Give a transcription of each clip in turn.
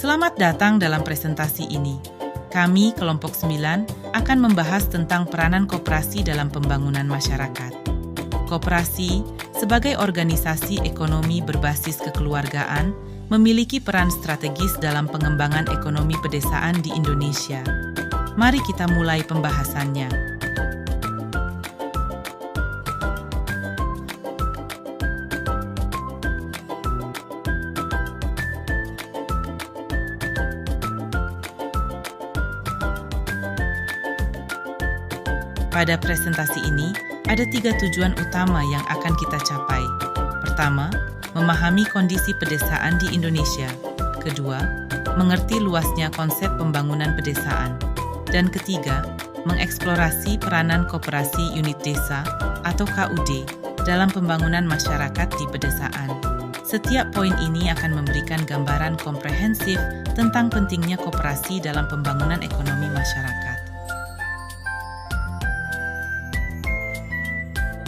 Selamat datang dalam presentasi ini. Kami, Kelompok 9, akan membahas tentang peranan koperasi dalam pembangunan masyarakat. Koperasi, sebagai organisasi ekonomi berbasis kekeluargaan, memiliki peran strategis dalam pengembangan ekonomi pedesaan di Indonesia. Mari kita mulai pembahasannya. Pada presentasi ini, ada 3 tujuan utama yang akan kita capai. Pertama, memahami kondisi pedesaan di Indonesia. Kedua, mengerti luasnya konsep pembangunan pedesaan. Dan ketiga, mengeksplorasi peranan koperasi unit desa atau KUD dalam pembangunan masyarakat di pedesaan. Setiap poin ini akan memberikan gambaran komprehensif tentang pentingnya koperasi dalam pembangunan ekonomi masyarakat.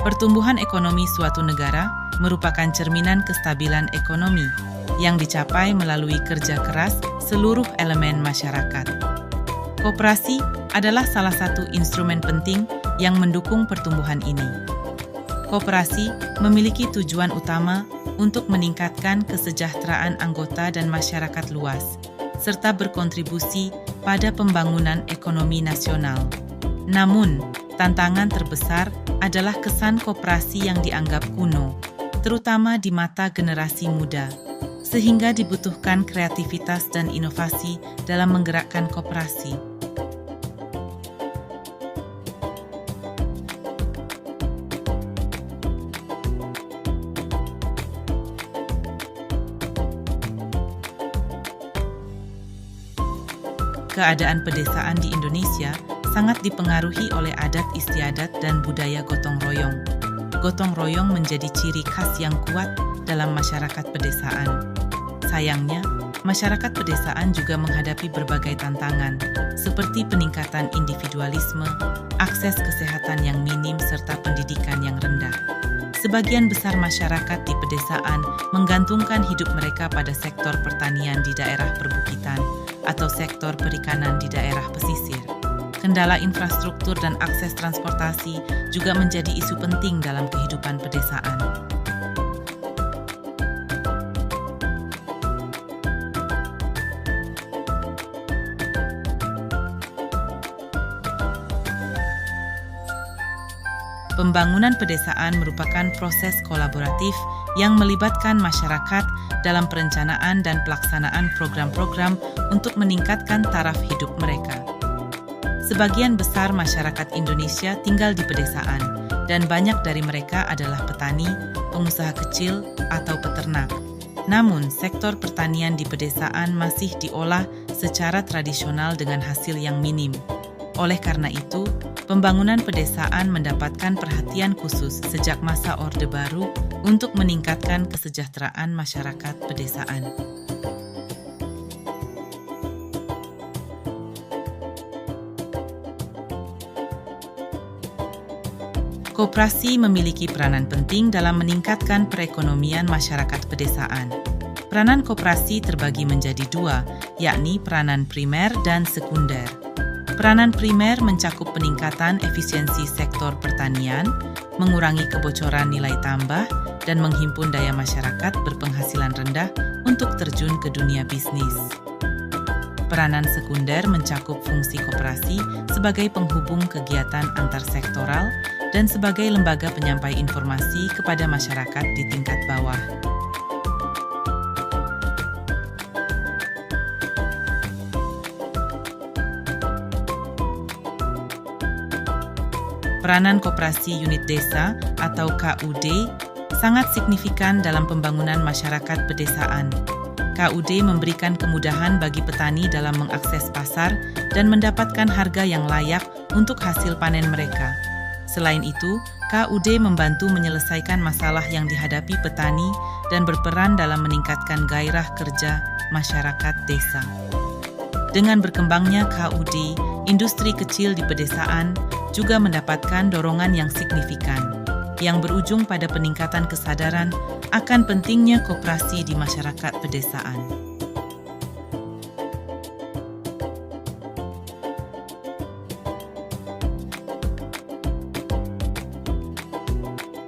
Pertumbuhan ekonomi suatu negara merupakan cerminan kestabilan ekonomi yang dicapai melalui kerja keras seluruh elemen masyarakat. Koperasi adalah salah satu instrumen penting yang mendukung pertumbuhan ini. Koperasi memiliki tujuan utama untuk meningkatkan kesejahteraan anggota dan masyarakat luas, serta berkontribusi pada pembangunan ekonomi nasional. Namun, tantangan terbesar adalah kesan koperasi yang dianggap kuno, terutama di mata generasi muda, sehingga dibutuhkan kreativitas dan inovasi dalam menggerakkan koperasi. Keadaan pedesaan di Indonesia sangat dipengaruhi oleh adat istiadat dan budaya gotong royong. Gotong royong menjadi ciri khas yang kuat dalam masyarakat pedesaan. Sayangnya, masyarakat pedesaan juga menghadapi berbagai tantangan, seperti peningkatan individualisme, akses kesehatan yang minim, serta pendidikan yang rendah. Sebagian besar masyarakat di pedesaan menggantungkan hidup mereka pada sektor pertanian di daerah perbukitan atau sektor perikanan di daerah pesisir. Kendala infrastruktur dan akses transportasi juga menjadi isu penting dalam kehidupan pedesaan. Pembangunan pedesaan merupakan proses kolaboratif yang melibatkan masyarakat dalam perencanaan dan pelaksanaan program-program untuk meningkatkan taraf hidup mereka. Sebagian besar masyarakat Indonesia tinggal di pedesaan, dan banyak dari mereka adalah petani, pengusaha kecil, atau peternak. Namun, sektor pertanian di pedesaan masih diolah secara tradisional dengan hasil yang minim. Oleh karena itu, pembangunan pedesaan mendapatkan perhatian khusus sejak masa Orde Baru untuk meningkatkan kesejahteraan masyarakat pedesaan. Koperasi memiliki peranan penting dalam meningkatkan perekonomian masyarakat pedesaan. Peranan koperasi terbagi menjadi 2, yakni peranan primer dan sekunder. Peranan primer mencakup peningkatan efisiensi sektor pertanian, mengurangi kebocoran nilai tambah, dan menghimpun daya masyarakat berpenghasilan rendah untuk terjun ke dunia bisnis. Peranan sekunder mencakup fungsi koperasi sebagai penghubung kegiatan antarsektoral dan sebagai lembaga penyampai informasi kepada masyarakat di tingkat bawah. Peranan koperasi unit desa atau KUD sangat signifikan dalam pembangunan masyarakat pedesaan. KUD memberikan kemudahan bagi petani dalam mengakses pasar dan mendapatkan harga yang layak untuk hasil panen mereka. Selain itu, KUD membantu menyelesaikan masalah yang dihadapi petani dan berperan dalam meningkatkan gairah kerja masyarakat desa. Dengan berkembangnya KUD, industri kecil di pedesaan juga mendapatkan dorongan yang signifikan, yang berujung pada peningkatan kesadaran akan pentingnya koperasi di masyarakat pedesaan.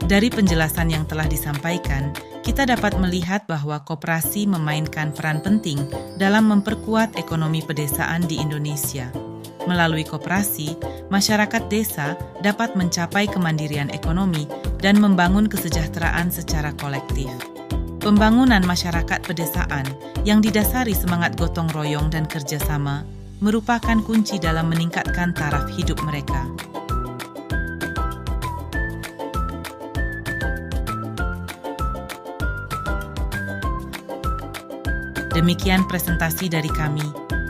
Dari penjelasan yang telah disampaikan, kita dapat melihat bahwa koperasi memainkan peran penting dalam memperkuat ekonomi pedesaan di Indonesia. Melalui koperasi, masyarakat desa dapat mencapai kemandirian ekonomi dan membangun kesejahteraan secara kolektif. Pembangunan masyarakat pedesaan yang didasari semangat gotong royong dan kerjasama merupakan kunci dalam meningkatkan taraf hidup mereka. Demikian presentasi dari kami.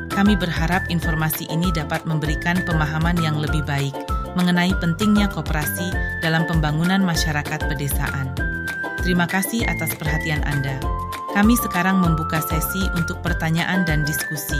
Kami berharap informasi ini dapat memberikan pemahaman yang lebih baik mengenai pentingnya koperasi dalam pembangunan masyarakat pedesaan. Terima kasih atas perhatian Anda. Kami sekarang membuka sesi untuk pertanyaan dan diskusi.